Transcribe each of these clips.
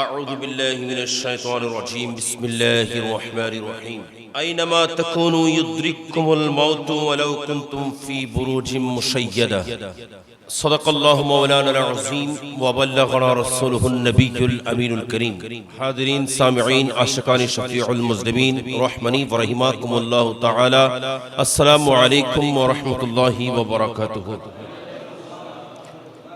أعوذ بالله من الشيطان الرجيم بسم الله الرحمن الرحيم أينما تكونوا يدرككم الموت ولو كنتم في بروج مشيدة صدق الله مولانا العظيم وبلغنا رسوله النبي الأمين الكريم حاضرين سامعين عاشقان شفيع المذنبين رحمني ورحمكم الله تعالى السلام عليكم ورحمة الله وبركاته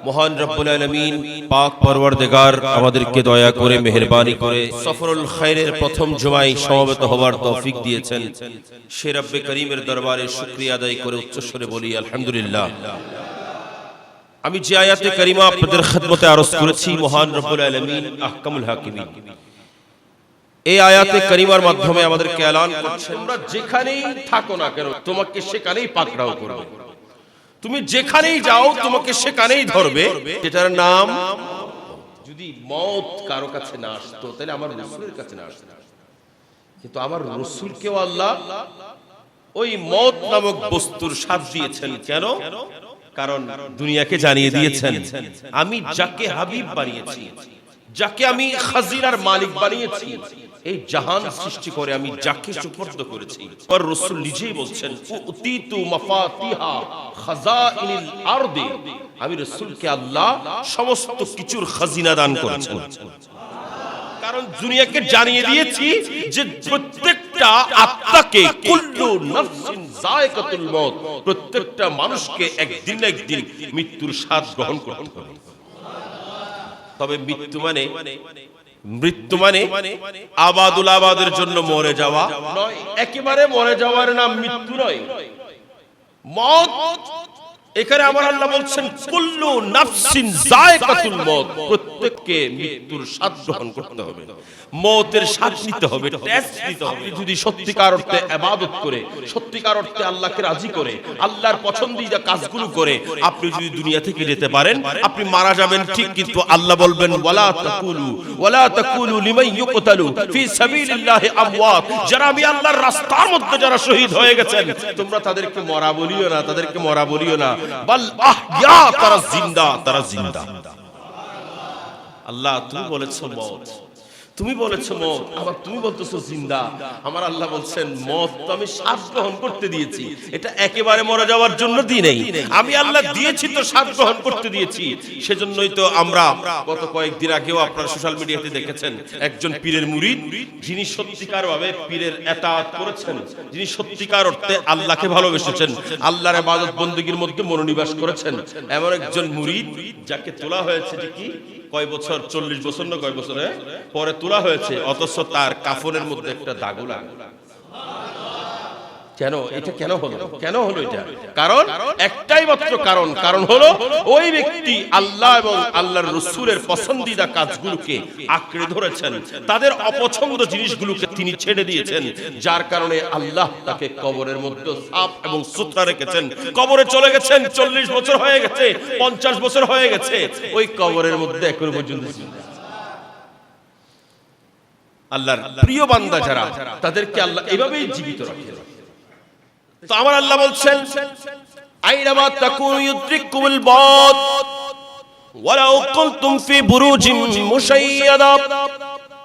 মহান রব্বুল আলামিন পাক পরওয়ারদিগার আমাদেরকে দয়া করে মেহেরবানি করে সফরুল খায়রের প্রথম জুমায় সমবেত হওয়ার তৌফিক দিয়েছেন। সে রব্বে করিমের দরবারে শুকরিয়া আদায় করে উচ্চস্বরে বলি আলহামদুলিল্লাহ। আমি যে আয়াতে কারিমা আপনাদের খিদমতে আরজ করেছি, মহান রব্বুল আলামিন আহকামুল হাকিমিন এই আয়াতে কারিমার মাধ্যমে আমাদেরকে এলান করছেন, তোমরা যেখানেই থাকো না কেন তোমাকে সেখানেই পাকড়াও করবে, তুমি যেখানেই যাও তোমাকে সেখানেই ধরবে। যেটার নাম যদি মওত কারো কাছে না আসতো তাহলে আমার রাসূলের কাছে না আসতো, কিন্তু আমার রাসূলকেও আল্লাহ ওই মওত নামক বস্তুর স্বাদ দিয়েছেন। কেন? কারণ দুনিয়াকে জানিয়ে দিয়েছেন আমি যাকে হাবিব বানিয়েছি, যাকে আমি খাজিনার মালিক বানিয়েছি, এই জাহান সৃষ্টি করে আমি যাকে সুপর্দ করেছি। আর রাসূল নিজেই বলছেন উতিতু মাফাতিহা খাজাইনিল আরদি, আমি রাসূলকে আল্লাহ সমস্ত কিছুর খাজিনা দান করেছেন। কারণ দুনিয়াকে জানিয়ে দিয়েছি যে প্রত্যেকটা আত্মাকে কুল্লু নাফসিন যায়কাতুল মউত, প্রত্যেকটা মানুষকে একদিন না একদিন মৃত্যুর স্বাদ গ্রহণ করতে হবে। তবে মৃত্যু মানে আবাদুল আবাদের জন্য মরে যাওয়া নয়, একেবারে মরে যাওয়ার নাম মৃত্যু নয়। মওত এখানে আমার আল্লাহ বলছেন কুল্লু নাফসিন যায়কাতুল মউত, প্রত্যেককে মৃত্যুর স্বাদ গ্রহণ করতে হবে, মওতের স্বাদ নিতে হবে, টেস্ট নিতে হবে। যদি সত্যিকার অর্থে ইবাদত করে, সত্যিকার অর্থে আল্লাহকে রাজি করে, আল্লাহর পছন্দিদা কাজগুলো করে আপনি যদি দুনিয়া থেকে যেতে পারেন, আপনি মারা যাবেন ঠিক, কিন্তু আল্লাহ বলবেন ওয়ালা তাকুলু লিমান ইউকতালু ফি সাবিলিল্লাহি আমওয়াত, যারা আমি আল্লাহর রাস্তার মধ্যে যারা শহীদ হয়ে গেছেন তোমরা তাদেরকে মরা বলিও না, তাদেরকে মরা বলিও না, বাল আহইয়া, তারা জিন্দা, তারা জিন্দা। আল্লাহ তুমি বলেছো মওত, তুমি বলেছো মওত, আবার তুমি বলতেছো জিন্দা। আমার আল্লাহ বলছেন মওত তো আমি শ্বাস গ্রহণ করতে দিয়েছি, এটা একেবারে মরে যাওয়ার জন্য দিই নাই, আমি আল্লাহ দিয়েছি তো শ্বাস গ্রহণ করতে দিয়েছি। সেজন্যই তো আমরা গত কয়েকদিন আগেও আপনারা সোশ্যাল মিডিয়াতে দেখেছেন একজন পীরের মুরিদ, যিনি সত্যিকার ভাবে পীরের ইতাআত করেছেন, যিনি সত্যিকার অর্থে আল্লাহকে ভালোবেসেছেন, আল্লাহর ইবাদত বندگির মধ্যে মনোনিবেশ করেছেন, এমন একজন মুরিদ যাকে তোলা হয়েছে যে কি কয় বছর, 40 বছর না কয় বছরে পরে তোলা হয়েছে, অথচ তার কাফনের মধ্যে একটা দাগও লাগে। কেন? এটা কেন হলো? কেন হলো এটা? কারণ একটাই মাত্র কারণ, কারণ হলো ওই ব্যক্তি আল্লাহ এবং আল্লাহর রাসূলের পছন্দিদা কাজগুলোকে আঁকড়ে ধরেছেন, তাদের অপছন্দ জিনিসগুলোকে তিনি ছেড়ে দিয়েছেন, যার কারণে আল্লাহ তাকে কবরের মধ্যে সাফ এবং সুতরা রেখেছেন। কবরে চলে গেছেন, 40 বছর হয়ে গেছে, 50 বছর হয়ে গেছে, ওই কবরের মধ্যে এখনো পর্যন্ত আল্লাহর প্রিয় বান্দা যারা, তাদেরকে আল্লাহ এভাবেই জীবিত রাখেন। তো আমার আল্লাহ বলছেন আইনামা তাকুনু ইউদরিকুমুল মওত ওয়ালাউ কুনতুম ফি বুরুজিন মুশাইয়াদা।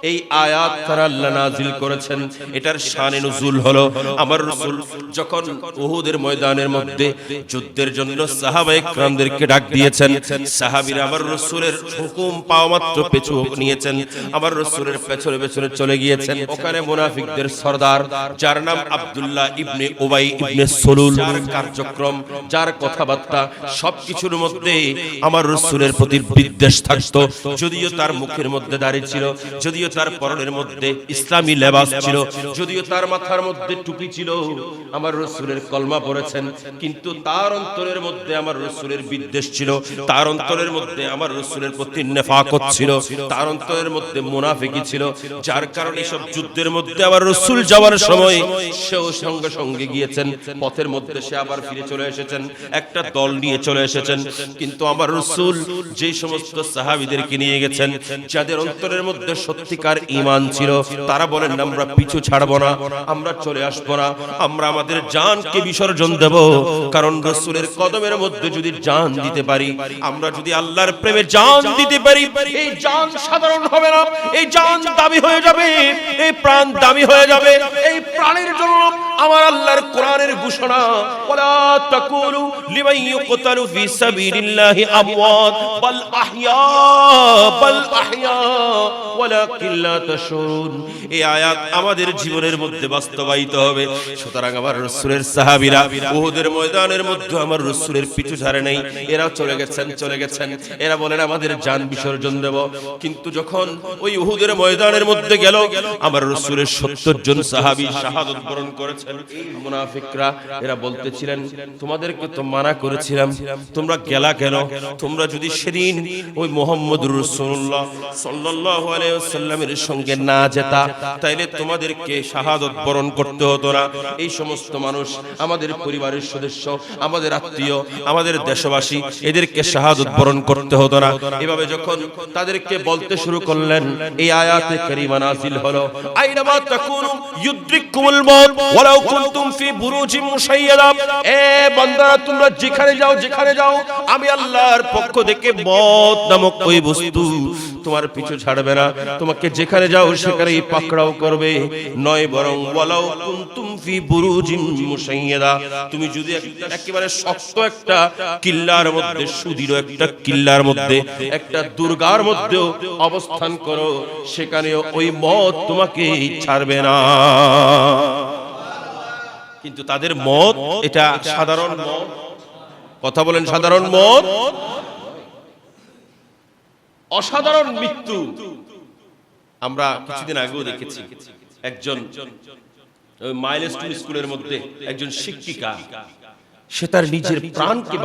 এই আয়াত তারা আল্লাহ নাযিল করেছেন, এটার শানে নুজুল হলো আমার রাসূল যখন উহুদের ময়দানের মধ্যে যুদ্ধের জন্য সাহাবায়ে কেরামদেরকে ডাক দিয়েছেন, সাহাবীরা আমার রাসূলের হুকুম পাওয়া মাত্র পিছু নিয়েছেন, আমার রাসূলের পেছনে পেছনে চলে গিয়েছেন। ওখানে মুনাফিকদের সরদার যার নাম আব্দুল্লাহ ইবনে উবাই ইবনে সুলুল, যার কার্যক্রম, যার কথাবার্তা সবকিছুর মধ্যে আমার রাসূলের প্রতি বিদ্বেষ থাকতো। যদিও তার মুখের মধ্যে দাড়ি ছিল, যদিও তার পরনের মধ্যে ইসলামী লেবাস ছিল, যদিও তার মাথার মধ্যে টুপি ছিল, আমার রাসূলের কলমা পড়েছেন, কিন্তু তার অন্তরের মধ্যে আমার রাসূলের বিদ্বেষ ছিল, তার অন্তরের মধ্যে আমার রাসূলের প্রতি নেফাকত ছিল, তার অন্তরের মধ্যে মুনাফিকি ছিল, যার কারণে সব যুদ্ধের মধ্যে আমার রাসূল যাওয়ার সময় সেও সঙ্গে সঙ্গে গিয়েছেন, পথের মধ্যে সে আবার ফিরে চলে এসেছেন, একটা দল নিয়ে চলে এসেছেন। কিন্তু আমার রাসূল যে সমস্ত সাহাবীদেরকে নিয়ে গেছেন, যাদের অন্তরের মধ্যে সত্যি সত্যিকার ঈমান ছিল তারা বলেন আমরা পিছু ছাড়ব না, আমরা চলে আসব না, আমরা আমাদের জানকে বিসর্জন দেব। কারণ রাসূলের কদমের মধ্যে যদি জান দিতে পারি, আমরা যদি আল্লাহর প্রেমে জান দিতে পারি, এই জান সাধারণ হবে না, এই জান দামি হয়ে যাবে, এই প্রাণ দামি হয়ে যাবে। এই প্রাণের জন্য আমার আল্লাহর কোরআনের ঘোষণা, ওয়ালা তাকুলু লিমান ইউকতালু ফি সাবিলিল্লাহি আমওয়াত বাল আহইয়া ওয়ালাকিন লা তাশউরুন। এই আয়াত আমাদের জীবনের মধ্যে বাস্তবায়িত হবে। সুতরাং আমার রাসূলের সাহাবীরা উহুদের ময়দানের মধ্যে আমার রাসূলের পিছু ছাড়ে নাই, এরা চলে গেছেন, এরা বলেন আমাদের জান বিসর্জন দেব। কিন্তু যখন ওই উহুদের ময়দানের মধ্যে গেল, আমার রাসূলের 70 জন সাহাবী শাহাদাত বরণ করেছেন। মুনাফিকরা এরা বলতেছিলেন তোমাদেরকে তো মানা করেছিলাম, তোমরা গেলা কেন? তোমরা যদি সেদিন ওই মুহাম্মদুর রাসূলুল্লাহ সাল্লাল্লাহু আলাইহি ওয়াসাল্লামের সঙ্গে না যেতা, তাইলে তোমাদেরকে শাহাদাত বরণ করতে হতো না। এই সমস্ত মানুষ আমাদের পরিবারের সদস্য, আমাদের আত্মীয়, আমাদের দেশবাসী, এদেরকে শাহাদাত বরণ করতে হতো না। এভাবে যখন তাদেরকে বলতে শুরু করলেন, এই আয়াতে কারিমা নাযিল হলো, আইনামা তাকুনু ইউদ্রিকুমুল মাউত ওয়ালাউ কুনতুম ফি বুরুজিম মুশাইয়াদা। এ বান্দারা, তোমরা যেখানে যাও, আমি আল্লাহর পক্ষ থেকে মত নামক ওই বস্তু তোমার পিছু ছাড়বে না, তোমাকে যেখানে যাও সেখানেই পাকড়াও করবে। নয় বরং ওয়ালাউ কুনতুম ফি বুরুজিম মুশাইয়াদা, তুমি যদি একেবারে শক্ত একটা কিল্লার মধ্যে, সুদৃঢ় একটা কিল্লার মধ্যে, একটা দুর্গার মধ্যে অবস্থান করো, সেখানেও ওই মত তোমাকে ছাড়বে না। কিন্তু তাদের মত এটা সাধারণ মত, কথা বলেন, সাধারণ মত, অসাধারণ মৃত্যু। আমরা কিছুদিন আগেও দেখেছি একজন মাইলস্টোন স্কুলের মধ্যে একজন শিক্ষিকা, সে তার নিজের প্রাণকে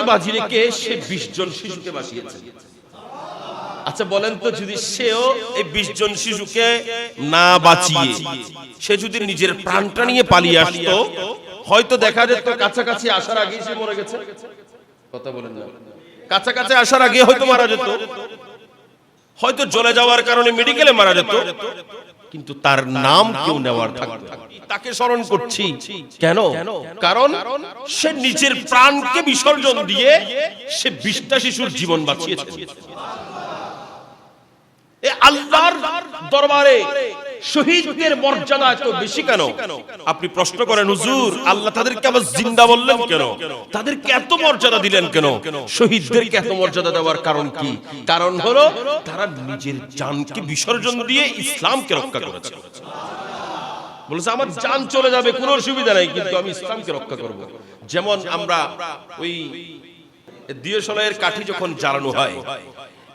বাজি রেখে সে 20 জন শিশুকে বাঁচিয়েছে। আচ্ছা বলেন তো, যদি সেও এই 20 জন শিশুকে না বাঁচিয়ে সে যদি নিজের প্রাণটা নিয়ে পালিয়ে আসতো, হয়তো দেখা যেত কাছাকাছি আসার আগে সে মরে গেছে। কথা বলেন না, কাছাকাছি আসার আগে হয়তো মারা যেত, হয়তো জ্বলে যাওয়ার কারণে মেডিকেলে মারা যেত, কিন্তু তার নাম কেউ নেওয়ার থাকতো। তাকে স্মরণ করছি কেন? কারণ সে নিজের প্রাণকে বিসর্জন দিয়ে সে 20টা শিশুর জীবন বাঁচিয়েছে। আল্লাহর দরবারে শহীদদের মর্যাদা এত বেশি কেন? আপনি প্রশ্ন করেন, হুজুর আল্লাহ তাদেরকে আবার জিন্দা বললেন কেন? তাদেরকে এত মর্যাদা দিলেন কেন? শহীদদেরকে এত মর্যাদা দেওয়ার কারণ কি? কারণ হলো তারা নিজের জানকে বিসর্জন দিয়ে ইসলামকে রক্ষা করেছে। বলেছে আমার জান চলে যাবে, কোনো অসুবিধা নাই, কিন্তু আমি ইসলামকে রক্ষা করব। যেমন আমরা ওই দিয়শলাইয়ের কাঠি যখন জ্বালানো হয়,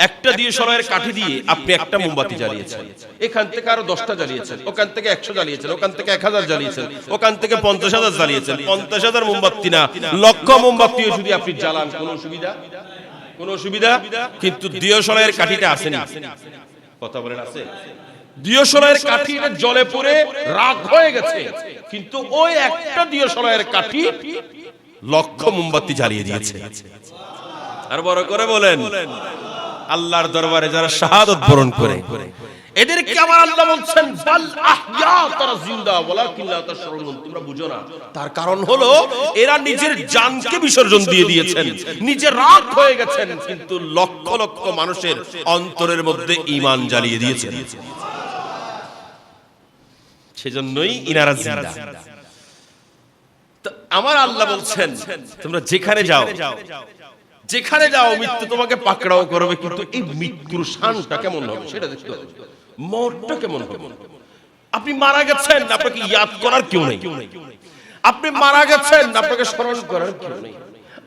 একটা দিয়শলাইয়ের কাঠি দিয়ে আপনি একটা মোমবাতি জ্বালিয়েছেন, এখান থেকে আরো 10টা জ্বালিয়েছেন, ওখান থেকে 100 জ্বালিয়েছেন, ওখান থেকে 1000 জ্বালিয়েছেন, ওখান থেকে 50,000 জ্বালিয়েছেন। 50,000 মোমবাতি না, লক্ষ মোমবাতিও যদি আপনি জ্বালান, কোনো অসুবিধা? কিন্তু দিয়শলাইয়ের কাঠিটা আসেনি। কথা বলেন, আছে? দিয়শলাইয়ের কাঠি জলে পড়ে রাগ হয়ে গেছে, কিন্তু ওই একটা দিয়শলাইয়ের কাঠি লক্ষ মোমবাতি জ্বালিয়ে দিয়েছে। আর বড় করে বলেন, আল্লাহর দরবারে যারা শাহাদাত বরণ করে, এদেরকে আমার আল্লাহ বলছেন বাল আহইয়া, তারা জিন্দা, ওয়ালাকিন লা তাশউরুন, তোমরা বুঝো না। তার কারণ হলো এরা নিজের জানকে বিসর্জন দিয়ে দিয়েছেন, নিজে রাগ হয়ে গেছেন, কিন্তু লক্ষ লক্ষ মানুষের অন্তরের মধ্যে ঈমান জ্বালিয়ে দিয়েছেন। সেজন্যই ইনারা জিন্দা। আমার আল্লাহ বলছেন তোমরা যেখানে যাও মৃত্যু তোমাকে পাকড়াও করবে, কিন্তু এই মৃত্যুর শানটা কেমন হবে সেটা দেখতে হবে, মরটা কেমন হবে। আপনি মারা গেছেন, আপনাকে ইয়াদ করার কেউ নেই। আপনি মারা গেছেন, আপনাকে স্মরণ করার কেউ নেই।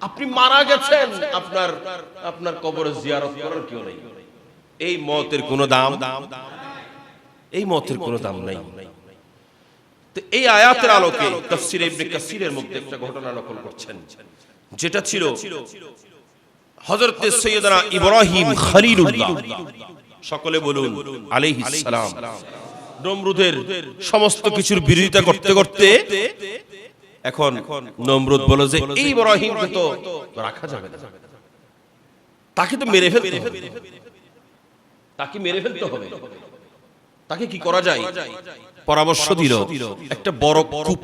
আপনি মারা গেছেন, আপনার কবরে জিয়ারত করার কেউ নেই। এই মতের কোনো দাম নাই। তো এই আয়াতের আলোকে তাফসীর ইবনে কাসিরের মধ্যে একটা ঘটনা নকল করছেন, যেটা ছিল হযরত সৈয়দনা ইব্রাহিম খলিলুল্লাহ, সকলে বলুন আলাইহিস সালাম। নমরুদের সমস্ত কিছুর বিরোধিতা করতে করতে এখন নমরুদ বলে যে এই ইব্রাহিমকে তো রাখা যাবে না, তাকে তো মেরে ফেলতে হবে। তাকে মেরে ফেলতে হবে, তাকে কি করা যায়? পরামর্শ দিল একটা বড় কূপ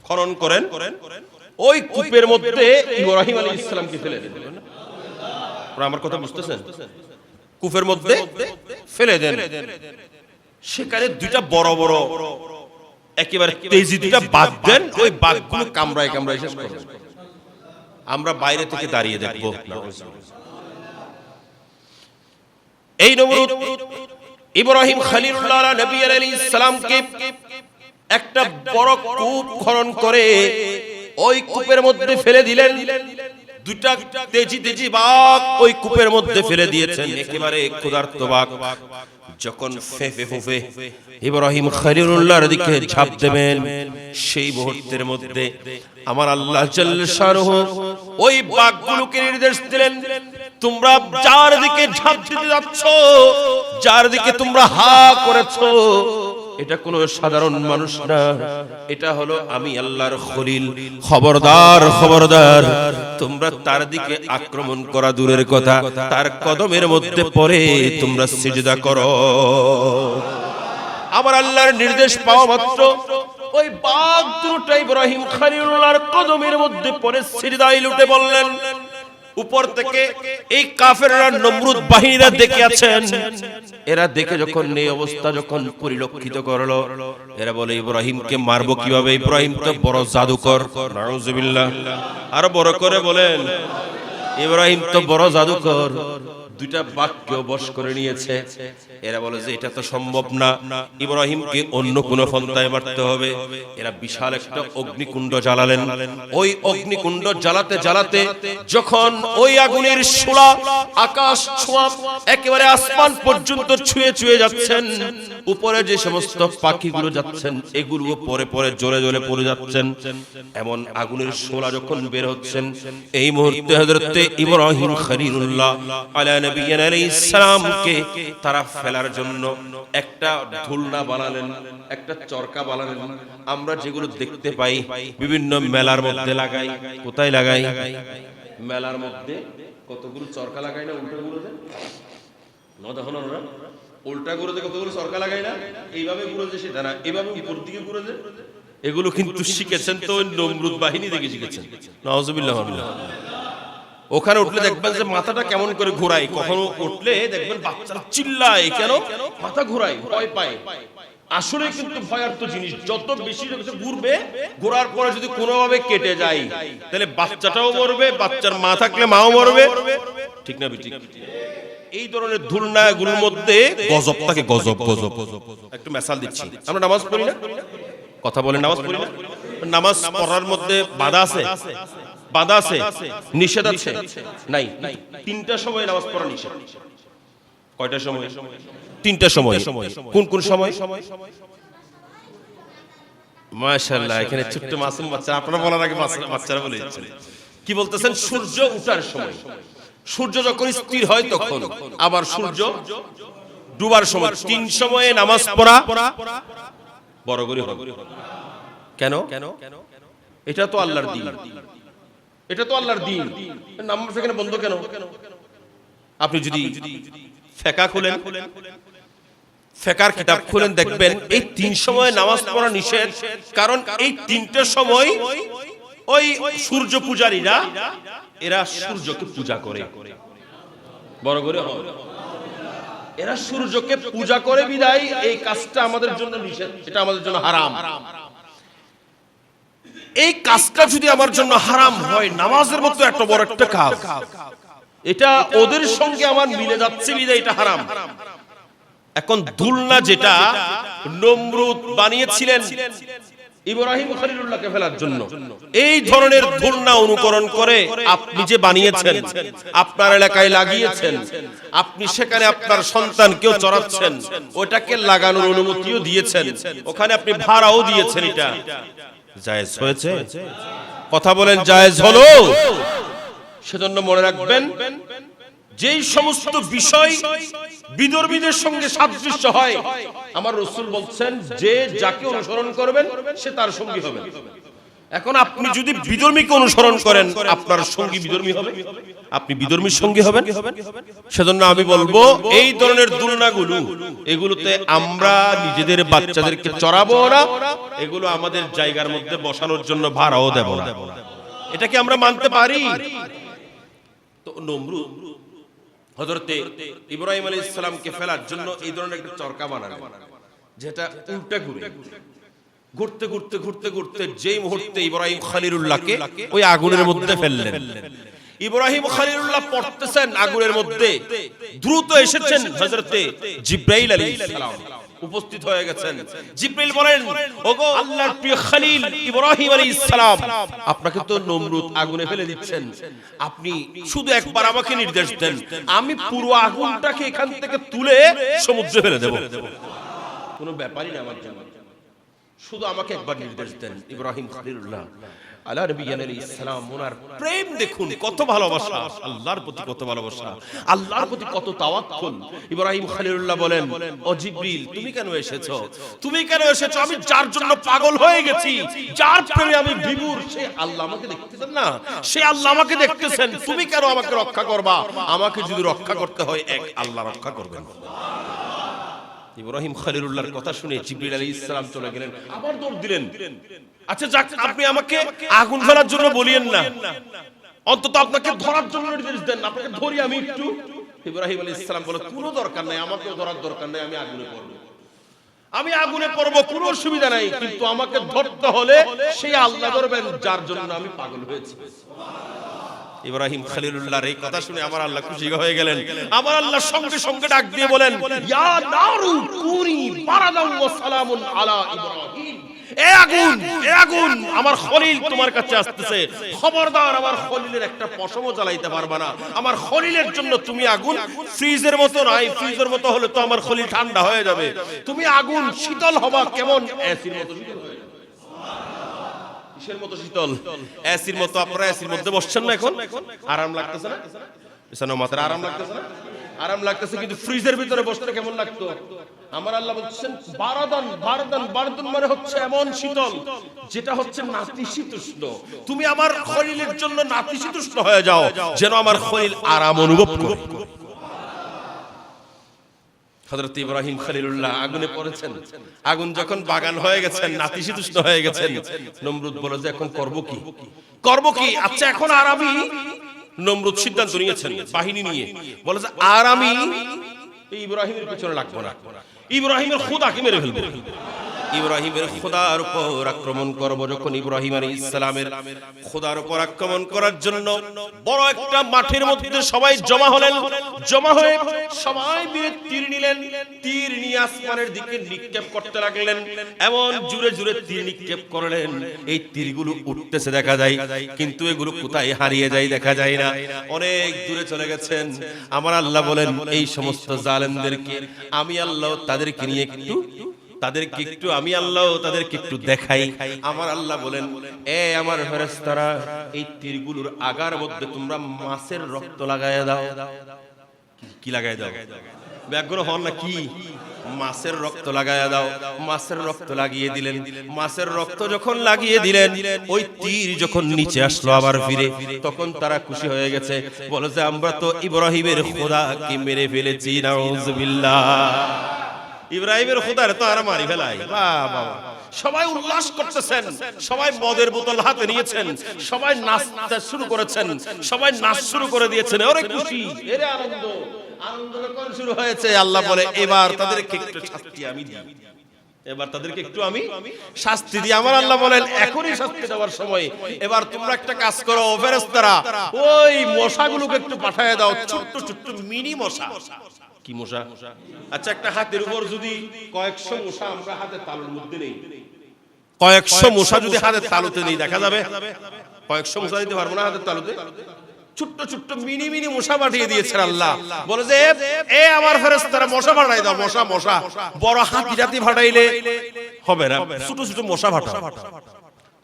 খনন করেন, ওই কূপের মধ্যে ইব্রাহিম আলাইহিস সালামকে ফেলে দেন। আপনারা আমার কথা বুঝতেছেন? কূপের মধ্যে ফেলে দেন। সেখানে দুইটা বড় বড় একেবারে তেজি দুইটা বাঘ দেন, ওই বাঘগুলো কামড়ায় কামড়ায় শেষ করবে। আমরা বাইরে থেকে দাঁড়িয়ে দেখবো। এই নমরুদ ইব্রাহিম খলিলুল্লাহ নবী আলাইহিস সালামকে একটা বড় কূপ খনন করে ওই কূপের মধ্যে ফেলে দিলেন। দুইটা তেজি তেজি বাঘ ওই কূপের মধ্যে ফেলে দিয়েছেন, একেবারে ক্ষুধার্ত বাঘ। যখন ফেফে ফুফে ইব্রাহিম খলিলুল্লাহর দিকে ঝাঁপ দেবেন, সেই মুহূর্তের মধ্যে আমার আল্লাহ জাল্লা শানুহু ওই বাঘগুলোকে নির্দেশ দিলেন, তোমরা যার দিকে ঝাঁপ দিতে যাচ্ছ, যার দিকে তোমরা হা করেছো, এটা কোনো সাধারণ মানুষ না, এটা হলো আমি আল্লাহর খলিল। খবরদার খবরদার, তোমরা তার দিকে আক্রমণ করা দূরের কথা, তার কদমের মধ্যে পড়ে তোমরা সিজদা করো। আমার আল্লাহর নির্দেশ পাওয়া মাত্র ওই বাঘ দুটো ইব্রাহিম খলিলুল্লাহর কদমের মধ্যে পড়ে সিজদায় লুটে বললেন। উপর থেকে এই কাফেররা নমরুদ বাহিনীরা দেখে আছেন, এরা দেখে যখন এই অবস্থা যখন পরিলক্ষিত করলো, এরা বলে ইব্রাহিমকে মারবো কিভাবে? ইব্রাহিম তো বড় জাদুকর। নাউজুবিল্লাহ। আরো বড় করে বলেন, ইব্রাহিম তো বড় জাদুকর। দুইটা বাঘকেও বশ করে নিয়েছে। এরা বলে যে এটা তো সম্ভব না, ইব্রাহিমকে অন্য কোন পন্থায় মারতে হবে। এরা বিশাল একটা অগ্নিকুণ্ড জ্বালালেন। ওই অগ্নিকুণ্ড জ্বালাতে জ্বালাতে যখন ওই আগুনের শোলা আকাশ ছোঁয়া একেবারে আসমান পর্যন্ত ছুঁয়ে ছুঁয়ে যাচ্ছেন, উপরে যে সমস্ত পাখিগুলো যাচ্ছেন এগুলো পরে পরে জ্বলে জ্বলে পড়ে যাচ্ছেন। এমন আগুনের শোলা যখন বের হচ্ছেন, এই মুহূর্তে হযরত ইব্রাহিম খলিলুল্লাহ আলাইহিস নবিয়্যিনা আলাইহিস সালামকে তারা ফেলার জন্য একটা ঢুলনা বানালেন, একটা চরকা বানালেন। আমরা যেগুলো দেখতে পাই বিভিন্ন মেলার মধ্যে লাগাই, কোথায় লাগাই? মেলার মধ্যে কতগুলো চরকা লাগাই না উল্টো গুলোতে? দেখুন আমরা উল্টা গুলোতে কতগুলো চরকা লাগাই না? এইভাবে গুলোতে সেটা না, এইভাবে উপর দিকে গুলোতে। এগুলো কিন্তু শিখেছেন তো নমরুদ বাহিনী থেকে শিখেছেন। নাউজুবিল্লাহ। ওখানে উঠলে দেখবেন যে মাথাটা কেমন করে ঘোরায়, কখনো উঠলে দেখবেন বাচ্চারা চিল্লায়, কেন? মাথা ঘোরায়, ভয় পায়। আসলে কিন্তু ভয়ার্থ জিনিস, যত বেশি ঘুরবে, ঘোরার পরে যদি কোনোভাবে কেটে যায় তাহলে বাচ্চাটাও মরবে, বাচ্চার মা থাকলে মাও মরবে, ঠিক না? ঠিক। এই ধরনের ধুলনাগুলোর মধ্যে গজব থাকে, গজব গজব। একটু মিসাল দিচ্ছি, আমরা নামাজ পড়ি না? কথা বলে নামাজ পড়ি না? নামাজ পড়ার মধ্যে বাধা আছে? বাধা আছে? নিষেধ আছে? নাই। তিনটা সময় নামাজ পড়া নিষেধ। কয়টা সময়? তিনটা সময়। কোন কোন সময়? মাশাআল্লাহ, এখানে ছোট্ট মাসুম বাচ্চা, আপনারা বলার আগে বাচ্চারা বলে দিচ্ছেন। কি বলতেছেন? সূর্য ওঠার সময়, সূর্য যখন স্থির হয় তখন, আবার সূর্য ডুবার সময়। তিন সময়ে নামাজ পড়া বড় করে হবে। কেন? এটা তো আল্লাহর দ্বীন, এটা তো আল্লাহর দ্বীন। নামাজ এখানে বন্ধ কেন? আপনি যদি ফিকহ খুলেন, ফিকহর কিতাব খুলেন, দেখবেন এই তিন সময়ে নামাজ পড়া নিষেধ। কারণ এই তিনটা সময় ওই সূর্য পূজারীরা এরা সূর্যকে পূজা করে, বড় করে হয়। এরা সূর্যকে পূজা করে বিদায় এই কাজটা আমাদের জন্য নিষেধ, এটা আমাদের জন্য হারাম। এই কাজটা যদি আমার জন্য হারাম হয়, নামাজের মতো এত বড় একটা কাজ, এটা ওদের সঙ্গে আমার মিলে যাচ্ছে বিদায় এটা হারাম। এখন দুলনা যেটা নমরুদ বানিয়েছিলেন ইব্রাহিম খলিলুল্লাহকে ফেলার জন্য, এই ধরনের দুলনা অনুকরণ করে আপনি যে বানিয়েছেন, আপনার এলাকায় লাগিয়েছেন, আপনি সেখানে আপনার সন্তানকেও চড়াচ্ছেন, ওটাকে লাগানোর অনুমতিও দিয়েছেন, ওখানে আপনি ভাড়াও দিয়েছেন, এটা জায়েজ হয়েছে? কথা বলেন, জায়েজ হলো? সেজন্য মনে রাখবেন, যেই সমস্ত বিষয় বিধর্মীদের সঙ্গে সাদৃশ্য হয়, আমার রাসূল বলছেন যে যাকে অনুসরণ করবেন সে তার সঙ্গী হবে। এখন আপনি যদি বিধর্মীকে অনুসরণ করেন আপনার সঙ্গী বিধর্মী হবে, আপনি বিধর্মীর সঙ্গী হবেন। সেজন্য আমি বলবো এই ধরনের দুলনাগুলো এগুলোতে আমরা নিজেদের বাচ্চাদেরকে চড়াবো না, এগুলো আমাদের জায়গার মধ্যে বসানোর জন্য ভাড়াও দেব না। এটা কি আমরা মানতে পারি? তো নমরুদ হযরতে ইব্রাহিম আলাইহিস সালামকে ফেলার জন্য এই ধরনের একটা চরকা বানালেন, যেটা উল্টা ঘুরতে ঘুরতে ঘুরতে ঘুরতে যেই মুহূর্তে ইব্রাহিম খলিলুল্লাহকে ওই আগুনের মধ্যে ফেললেন। ইব্রাহিম খলিলুল্লাহ পড়তেছেন আগুনের মধ্যে, দ্রুত এসেছেন হযরতে জিবরাইল আলাইহিস সালাম, উপস্থিত হয়ে গেছেন। জিবরাইল বলেন, ওগো আল্লাহর প্রিয় খলিল ইব্রাহিম আলাইহিস সালাম, আপনাকে তো নমরুদ আগুনে ফেলে দিচ্ছেন, আপনি শুধু একবার আমাকে নির্দেশ দেন, আমি পুরো আগুনটাকে এখান থেকে তুলে সমুদ্রে ফেলে দেব। কোনো ব্যাপারই না আমার জন্য, শুধু আমাকে একবার নির্দেশ দেন। ইব্রাহিম খলিলুল্লাহ আলা নবিয়্যিনা আলাইহিস সালাম, ওনার প্রেম দেখুন, কত ভালোবাসা, আল্লাহর প্রতি কত ভালোবাসা, আল্লাহর প্রতি কত তাওয়াক্কুল। ইব্রাহিম খলিলুল্লাহ বলেন, ও জিবরিল, তুমি কেন এসেছো? তুমি কেন এসেছো? আমি যার জন্য পাগল হয়ে গেছি, যার প্রেমে আমি বিমূঢ়, সে আল্লাহ আমাকে দেখতেছেন না, সে আল্লাহ আমাকে দেখতেছেন, তুমি কেন আমাকে রক্ষা করবা? আমাকে যদি রক্ষা করতে হয় এক আল্লাহ রক্ষা করবেন। ইব্রাহিম খলিলুল্লাহর কথা শুনে জিবরিল আলাইহিস সালাম চলে গেলেন, আবার দৌড় দিলেন। আচ্ছা যাক, আপনি আমাকে আগুন ফেলার জন্য বলিয়েন না, অন্তত আপনাকে ধরার জন্য নির্দেশ দেন, আপনাকে ধরি আমি একটু। ইব্রাহিম আলাইহিস সালাম বলে, কোনো দরকার নাই, আমাকে ধরার দরকার নাই, আমি আগুনে পড়ব, আমি আগুনে পড়ব, কোনো অসুবিধা নাই, কিন্তু আমাকে ধরতে হলে সেই আল্লাহ ধরবেন যার জন্য আমি পাগল হয়েছি। ইব্রাহিম খলিলুল্লাহর এই কথা শুনে আমার আল্লাহ খুশি হয়ে গেলেন। আমার আল্লাহ সঙ্গে সঙ্গে ডাক দিয়ে বলেন, ইয়া নারু কুনি বারাদান ওয়া সালামুন আলা ইব্রাহিম, এ আগুন, এ আগুন, আমার খলিল তোমার কাছে আসতেছে, খবরদার আমার খলিলের একটা পশমও জ্বালাইতে পারবে না। আমার খলিলের জন্য তুমি আগুন ফ্রিজের মতো নাই, ফ্রিজের মতো হলে তো আমার খলিল ঠান্ডা হয়ে যাবে, তুমি আগুন শীতল হবা কেমন, এসির মতো শীতল হয়ে যাবে। কিসের মতো শীতল? এসির মতো। আপনারা এসির মধ্যে বসছেন না, এখন আরাম লাগতেছে না? বিছানা মাথার আরাম লাগতেছে না? আরাম লাগতেছে, কিন্তু ফ্রিজের ভিতরে বসলে কেমন লাগতো? আমার আল্লাহ বলছেন বারাদান, বারাদান, বারাদান মানে হচ্ছে এমন শীতল যেটা হচ্ছে নাতিশীতোষ্ণ। তুমি আমার খলিলের জন্য নাতিশীতোষ্ণ হয়ে যাও, যেন আমার খলিল আরাম অনুভব করে। হযরত ইব্রাহিম খলিলুল্লাহ আগুনে পড়েছেন, আগুন যখন বাগান হয়ে গেছেন, নাতিশীতোষ্ণ হয়ে গেছেন, নমরুদ বলে যে এখন করব কি, করব কি? আচ্ছা এখন আর আমি, নমরুদ সিদ্ধান্ত নিয়েছেন বাহিনী নিয়ে, বলে যে আর আমি ইব্রাহিমের পিছনে লাগবো না, ইব্রাহিমের খোদাকে মেরে ফেলবো, ইব্রাহিমের খোদার উপর আক্রমণ করব। যখন ইব্রাহিম আলাইহিস সালামের খোদার উপর আক্রমণ করার জন্য বড় একটা মাঠের মধ্যে সবাই জমা হলেন, জমা হয়ে সবাই মিলে তীর নিলেন, তীর নিয়ে আসমানের দিকে নিক্ষেপ করতে লাগলেন, এমন জোরে জোরে তীর নিক্ষেপ করলেন, এই তীরগুলো উঠতেছে দেখা যায়, কিন্তু এগুলো কোথায় হারিয়ে যায় দেখা যায় না, অনেক দূরে চলে গেছেন। আমার আল্লাহ বলেন, এই সমস্ত জালেমদেরকে আমি আল্লাহ তাদেরকে নিয়ে একটু আমি আল্লাহ তাদেরকে একটু দেখাই। আমার আল্লাহ বলেন, এ আমার ফেরেশতারা, এই তীরগুলোর আগার মধ্যে তোমরা মাছের রক্ত লাগায়া দাও। কি লাগায়া দাও? ব্যাগ্র হন না কি? মাছের রক্ত লাগায়া দাও। মাছের রক্ত লাগিয়ে দিলেন। মাছের রক্ত যখন লাগিয়ে দিলেন, ওই তীর যখন নিচে আসলো আবার ফিরে, তখন তারা খুশি হয়ে গেছে, বলে যে আমরা তো ইব্রাহিমের খোদাকে মেরে ফেলেছি, নাউজুবিল্লাহ। ইব্রাহিমের খোদার তো আর মারি ফেলাই। বাবা, সবাই উল্লাস করতেছেন, সবাই মদের বোতল হাতে নিয়েছেন, সবাই নাচতে শুরু করেছেন, সবাই নাচ শুরু করে দিয়েছেন, ওরে খুশি, এরে আনন্দ, আনন্দ যখন শুরু হয়েছে, আল্লাহ বলে এবার তাদেরকে একটু শাস্তি আমি দিই, এবার তাদেরকে একটু আমি শাস্তি দিই। আমার আল্লাহ বলেন, এখনই শাস্তি দেওয়ার সময়, এবার তোমরা একটা কাজ করো ফেরেশতারা, ওই মশাগুলোকে একটু পাঠিয়ে দাও, ছোট্ট ছোট্ট মিনি মশা। কি মশা? আচ্ছা, একটা হাতের উপর যদি কয়েকশো মশা আমরা হাতের তালুর মধ্যে নেই, কয়েকশো মশা যদি হাতের তালুতে নেই, দেখা যাবে কয়েকশো মশা দিতে পারবো না হাতের তালুতে। ছোট্ট ছোট্ট মিনি মিনি মশা পাঠিয়ে দিয়েছেন আল্লাহ, বলে যে এ আমার ফেরেশতারা মশা পাঠাই দাও, মশা মশা। বড় হাতি জাতি পাঠাইলে হবে না, ছোট ছোট মশা পাঠাও।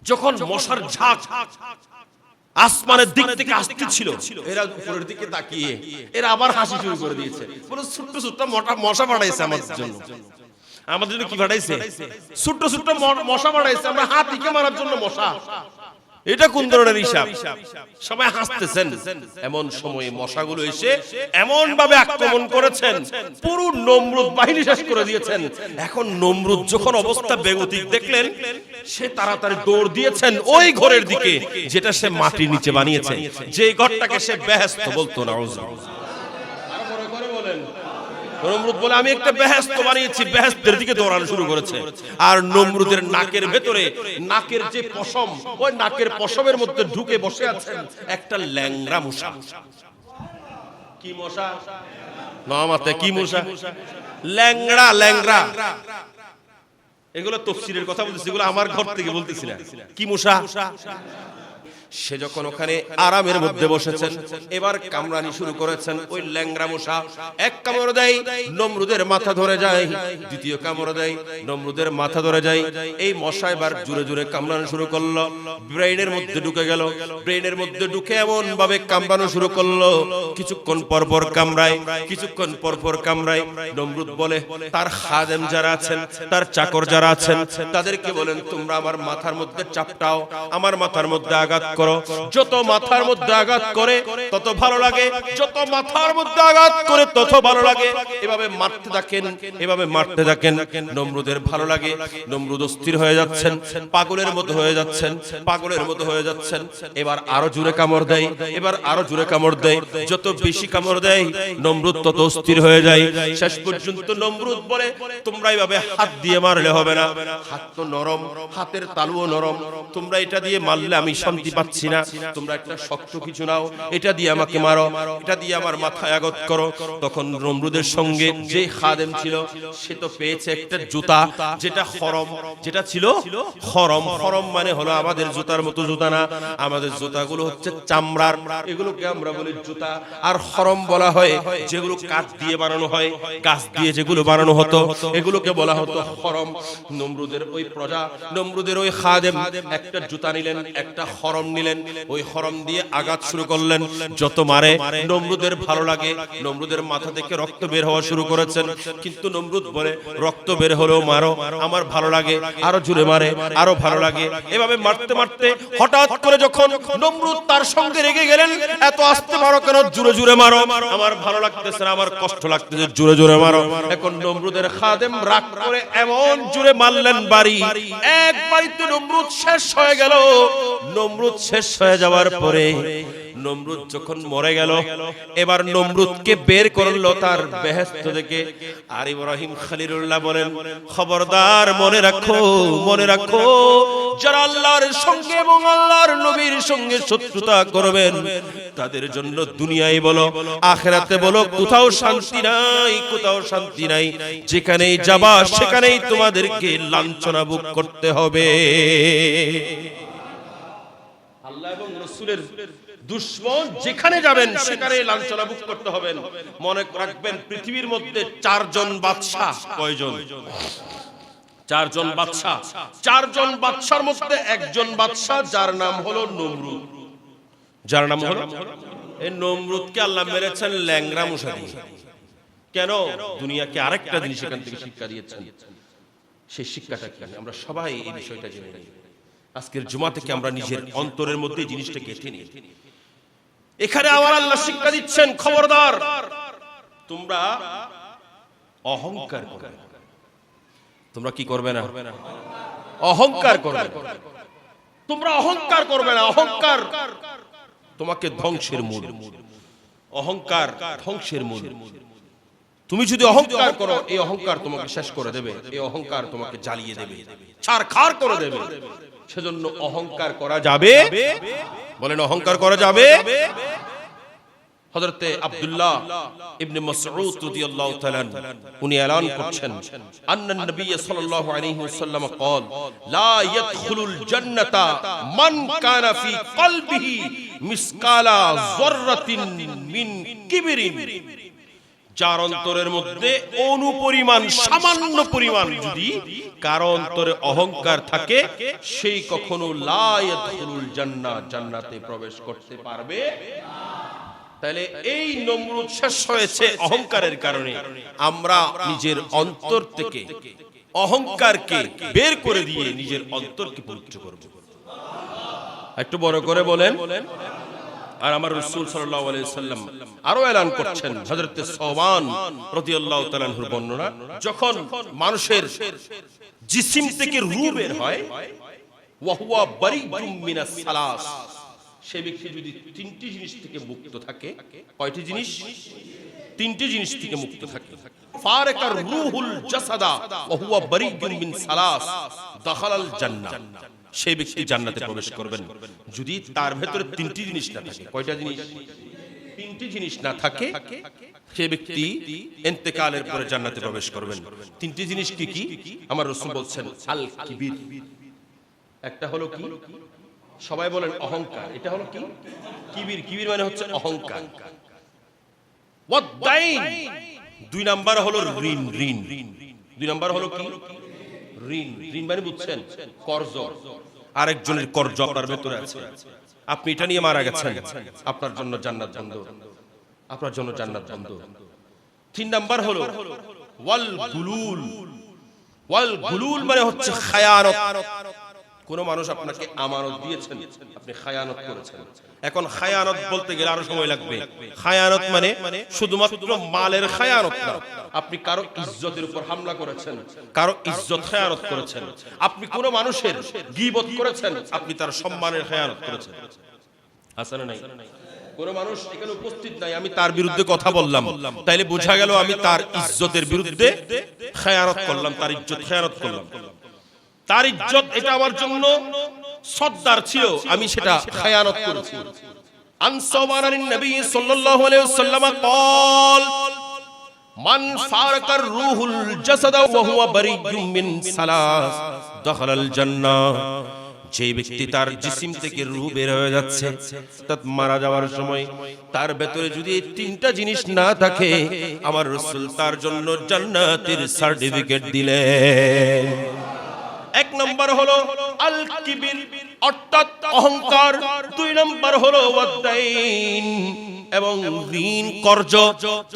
যখন মশার ঝাঁক আসমানের দিক থেকে আসতেছিল, এরা উপরের দিকে তাকিয়ে এরা আবার হাসি শুরু করে দিয়েছে, বলে ছোট্ট ছোট্ট মশা পাঠাইছে আমাদের জন্য। আমাদের জন্য কি পাঠাইছে? ছোট্ট ছোট্ট মশা পাঠাইছে, আমরা হাতিকে মারার জন্য মশা। এটা কোন ধরনের হিসাব? সবাই হাসতেছেন। এমন সময়ে মশাগুলো এসে এমন ভাবে আক্রমণ করেছেন, পুরো নমরুদ বাহিনী শেষ করে দিয়েছেন। এখন নমরুদ যখন অবস্থা বেগতিক দেখলেন, সে তাড়াতাড়ি দৌড় দিয়েছেন ওই ঘরের দিকে যেটা সে মাটির নিচে বানিয়েছে, যে ঘরটাকে সে বেহেশত বলতো। নাউজুবিল্লাহ। আর মনে করে বলেন, নমরুদ বলে আমি একটা বেহেশত বানিয়েছি, বেহেশতের দিকে দৌড়ানো শুরু করেছে। আর নমরুদের নাকের ভেতরে, নাকের যে পশম, ওই নাকের পশমের মধ্যে ঢুকে বসে আছেন একটা ল্যাংড়া মশা। কি মশা? নামাতে কি মশা? ল্যাংড়া। ল্যাংড়া এগুলো তাফসীরের কথা বলতেছি, এগুলো আমার ঘর থেকে বলতেছি না। কি মশা? সে যখন ওখানে আরামের মধ্যে বসেছেন, এবার কামড়ানি শুরু করেছেন। ওই ল্যাংড়া মশা এক কামড় দেয়, নমরুদের মাথা ধরে যায়। দ্বিতীয় কামড় দেয়, নমরুদের মাথা ধরে যায়। এই মশা এবার জোরে জোরে কামড়ানো শুরু করলো, ব্রেইনের মধ্যে ঢুকে গেল। ব্রেইনের মধ্যে ঢুকে এমন ভাবে কামড়ানো শুরু করলো, কিছুক্ষণ পর পর কামড়ায়, কিছুক্ষণ পর পর কামড়ায়। নমরুদ বলে তার খাদেম যারা আছেন, তার চাকর যারা আছেন, তাদেরকে বলেন তোমরা আমার মাথার মধ্যে চাপটাও, আমার মাথার মধ্যে আঘাত করো। যত মাথার মধ্যে আঘাত করে তত ভালো লাগে, যত মাথার মধ্যে আঘাত করে তত ভালো লাগে। এভাবে মারতে থাকেন, এভাবে মারতে থাকেন। নমরুদের ভালো লাগে, নমরুদ অস্থির হয়ে যাচ্ছেন, পাগলের মতো হয়ে যাচ্ছেন, পাগলের মতো হয়ে যাচ্ছেন। এবার আরো জোরে কামড় দেয়, এবার আরো জোরে কামড় দেয়। যত বেশি কামড় দেয় নমরুদ তত অস্থির হয়ে যায়। শেষ পর্যন্ত নমরুদ বলে তোমরা এইভাবে হাত দিয়ে মারলে হবে না, হাত তো নরম, হাতের তালুও নরম, তোমরা এটা দিয়ে মারলে আমি শান্তি পাচ্ছি না। তোমরা একটা শক্ত কিছু নাও, এটা দিয়ে আমাকে মারো, এটা দিয়ে আমার মাথায় আঘাত করো। তখন নমরুদের সঙ্গে যে খাদেম ছিল, সে তো পেয়েছে একটা জুতা, যেটা খরম, যেটা ছিল খরম। খরম মানে হলো আমাদের জুতার মতো জুতা না, আমাদের জুতাগুলো হচ্ছে চামড়ার, এগুলোকে আমরা বলি জুতা। আর খরম বলা হয় যেগুলো কাঠ দিয়ে বানানো হয়, গাছ দিয়ে যেগুলো বানানো হতো, এগুলোকে বলা হতো খরম। নমরুদের ওই প্রজা, নমরুদের ওই খাদেম একটা জুতা নিলেন, একটা খরম নিলেন, ওই খরম দিয়ে আঘাত শুরু করলেন। যত মারে নমরুদের ভালো লাগে, নমরুদের মাথা থেকে রক্ত বের হওয়া শুরু করেছেন। কিন্তু নমরুদ বলে রক্ত বের হলেও মারো, আমার ভালো লাগে। আরো জোরে মারে, আরো ভালো লাগে। এভাবে মারতে মারতে হঠাৎ করে যখন নমরুদ তার সঙ্গে রেগে গেলেন, এত আস্তে মারো কেন, জোরে জোরে মারো, আমার ভালো লাগতেছে না, আমার কষ্ট লাগতেছে, জোরে জোরে মারো। এখন নমরুদের খাদেম রাগ করে এমন জোরে মারলেন বাড়ি, এক বাড়িতে নমরুদ শেষ হয়ে গেল। নমরুদ শেষ হয়ে যাওয়ার পরে নমরুদ যখন মরে গেল, এবার নমরুদকে বের করলো তার বেহেশত থেকে। আর ইব্রাহিম খলিলুল্লাহ বলেন খবরদার, মনে রাখো, মনে রাখো, যারা আল্লাহর সঙ্গে এবং আল্লাহর নবীর সঙ্গে শত্রুতা করবেন, তাদের জন্য দুনিয়ায় বলো আখিরাতে বলো কোথাও শান্তি নাই, কোথাও শান্তি নাই। যেখানেই যাবা সেখানেই তোমাদেরকে লাঞ্ছনা ভোগ করতে হবে। আল্লাহ এবং রাসূলের দুশমন যেখানে যাবেন সেখানে লাঞ্ছনা ভোগ করতে হবে। মনে রাখবেন পৃথিবীর মধ্যে চারজন বাদশা। কয়জন? চারজন বাদশা। চারজন বাদশার মধ্যে একজন বাদশা যার নাম হলো নমরুদ। যার নাম হলো এই নমরুদকে আল্লাহ মেরেছেন ল্যাংড়া মশা দিয়ে। কেন? দুনিয়াকে আরেকটা জিনিস এখান থেকে শিক্ষা দিয়েছেন। সেই শিক্ষাটা কি আমরা সবাই এই বিষয়টা জেনে নিই। আজকের জুমা থেকে আমরা নিজের অন্তরের মধ্যে জিনিসটা গেঁথে নিই। এখানে আমার আল্লাহ শিক্ষা দিচ্ছেন খবরদার, তোমরা অহংকার করবে। তোমরা কি করবে না? অহংকার করবে। তোমরা অহংকার করবে না। অহংকার তোমাকে ধ্বংসের মূল। অহংকার ধ্বংসের মূল। তুমি যদি অহংকার করো, এই অহংকার তোমাকে শেষ করে দেবে, এই অহংকার তোমাকে জ্বালিয়ে দেবে, ছারখার করে দেবে। সেজন্য অহংকার করা যাবে, বলেন অহংকার করা যাবে। হযরতে আব্দুল্লাহ ইবনে মাসউদ রাদিয়াল্লাহু তাআলা উনি এলান করছেন, আন্নান নবী সাল্লাল্লাহু আলাইহি ওয়াসাল্লাম قال لا يدخل الجنة من كان في قلبه مثقال ذرة من كبر। যার অন্তরের মধ্যে অনুপরিমাণ, সামান্য পরিমাণ যদি কার অন্তরে অহংকার থাকে, সেই কখনো লা ইয়াদখুলুল জান্নাহ, জান্নাতে প্রবেশ করতে পারবে না। তাহলে এই নমরুদ শেষ হয়েছে অহংকারের কারণে। আমরা নিজের অন্তর থেকে অহংকারকে বের করে দিয়ে নিজের অন্তরকে পবিত্র করব। একটু বড় করে বলেন। আর আমার রাসূল সাল্লাল্লাহু আলাইহি ওয়াসাল্লাম আরো এলান করছেন, হযরত সাওবান রাদিয়াল্লাহু তাআলা আনহুর বর্ণনা, যখন মানুষের জিসিম থেকে রূহ বের হয়, ওয়া হুয়া বারিউম মিনাস সালাস, সে ব্যক্তি যদি তিনটি জিনিস থেকে মুক্ত থাকে। কয়টি জিনিস? তিনটি জিনিস থেকে মুক্ত থাকে। ফারাকার রূহুল জাসাদা ওয়া হুয়া বারিউম মিন সালাস দাখালাল জান্নাহ, সেই ব্যক্তি জান্নাতে প্রবেশ করবেন যদি তার ভেতরে তিনটি জিনিস না থাকে। কয়টা জিনিস? তিনটি জিনিস না থাকে, সে ব্যক্তি ইন্তেকালের পরে জান্নাতে প্রবেশ করবেন। তিনটি জিনিস কি কি? আমার রাসূল বলছেন আল কিবির, একটা হলো কি? সবাই বলেন অহংকার। এটা হলো কি? কিবির। কিবির মানে হচ্ছে অহংকার। ওয়াদাইন, দুই নাম্বার হলো ঋণ। ঋণ, দুই নাম্বার হলো কি? ঋণ। ঋণ মানে বুঝছেন? কর্জ। আরেকজনের কর্জ আপনার ভেতরে আছে, আপনি এটা নিয়ে মারা গেছেন, আপনার জন্য জান্নাত বন্ধ, আপনার জন্য জান্নাত বন্ধ। তিন নাম্বার হলো ওয়াল গুলুল। ওয়াল গুলুল মানে হচ্ছে খায়ানত। কোন মানুষ আপনাকে আমানত দিয়েছেন, আপনি খায়ানত করেছেন। এখন খায়ানত বলতে গেলে আরো সময় লাগবে। খায়ানত মানে শুধুমাত্র মালের খায়ানত না, আপনি কারো ইজ্জতের উপর হামলা করেছেন, কারো ইজ্জত খায়ানত করেছেন, আপনি কোন মানুষের গীবত করেছেন, আপনি তার সম্মানের খায়ানত করেছেন। আছে না নাই? কোন মানুষ এখানে উপস্থিত নাই, আমি তার বিরুদ্ধে কথা বললাম, তাইলে বোঝা গেল আমি তার ইজ্জতের বিরুদ্ধে খায়ানত করলাম, তার ইজ্জত খায়ানত করলাম। তার ইজ্জত এটা আমার জন্য সর্দার ছিল, আমি সেটা খায়ানত করেছি। আন সাওবানিন নবী সাল্লাল্লাহু আলাইহি ওয়াসাল্লাম قال মান ফারাকার রূহুল জাসাদ ওয়া হুয়া বারিউম মিন সালাস দাখালাল জান্নাহ, যে ব্যক্তি তার জিসিম থেকে রূহ বের হয়ে যাচ্ছে, অর্থাৎ মারা যাওয়ার সময় তার ভেতরে যদি এই তিনটা জিনিস না থাকে, আমার রাসূল তার জন্য জান্নাতের সার্টিফিকেট দিলেন। এক নম্বর হলো আল কিবির অর্থাৎ অহংকার, দুই নম্বর হলো ওয়াদাইন এবং ঋণ কর্জ,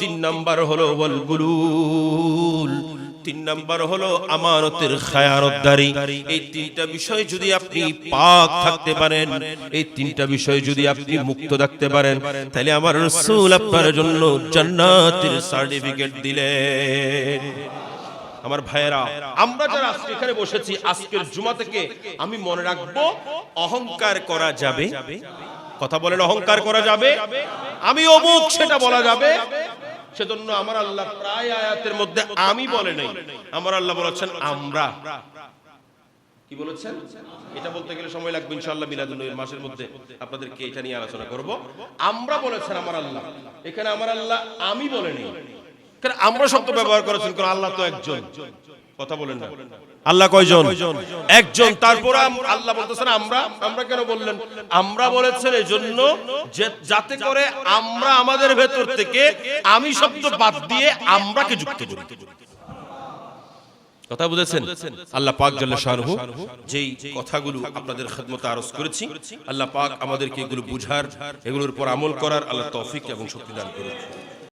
তিন নম্বর হলো ওয়াল গুলুল, তিন নম্বর হলো আমানতের খায়ানতদারি। এই তিনটা বিষয় যদি আপনি পাক থাকতে পারেন, এই তিনটা বিষয় যদি আপনি মুক্ত থাকতে পারেন, তাহলে আমার রাসূল আপনার জন্য জান্নাতের সার্টিফিকেট দিলেন। আমার ভাইয়েরা, আমরা যারা আজকে এখানে বসেছি, আজকের জুমা থেকে আমি মনে রাখবো অহংকার করা যাবে। কথা বলেন, অহংকার করা যাবে। আমি অমুক সেটা বলা যাবে। সেজন্য আমার আল্লাহ প্রায় আয়াতের মধ্যে আমি বলে নাই, আমার আল্লাহ বলেছেন আমরা। কি বলেছেন? এটা বলতে গেলে সময় লাগবে, ইনশাআল্লাহ মিলাদুন নবীর মাসের মধ্যে আপনাদেরকে এটা নিয়ে আলোচনা করব। আমরা বলেছেন আমার আল্লাহ, এখানে আমার আল্লাহ আমি বলে নাই। কারণ আমরা শব্দ ব্যবহার করেছেন, কারণ আল্লাহ তো একজন। কথা বলেন না, আল্লাহ কয়জন? একজন। তারপর আল্লাহ বলতেছেন আমরা। আমরা কেন বললেন? আমরা বলেছেন এজন্য যে যাতে করে আমরা আমাদের ভেতর থেকে আমি শব্দ বাদ দিয়ে আমরাকে যুক্ত করি। কথা বুঝেছেন? আল্লাহ পাক জাল্লা শানহু যেই কথাগুলো আপনাদের খিদমতে আরজ করেছি, আল্লাহ পাক আমাদেরকে এগুলো বুঝার, এগুলোর উপর আমল করার আল্লাহ তৌফিক এবং শক্তি দান করুন।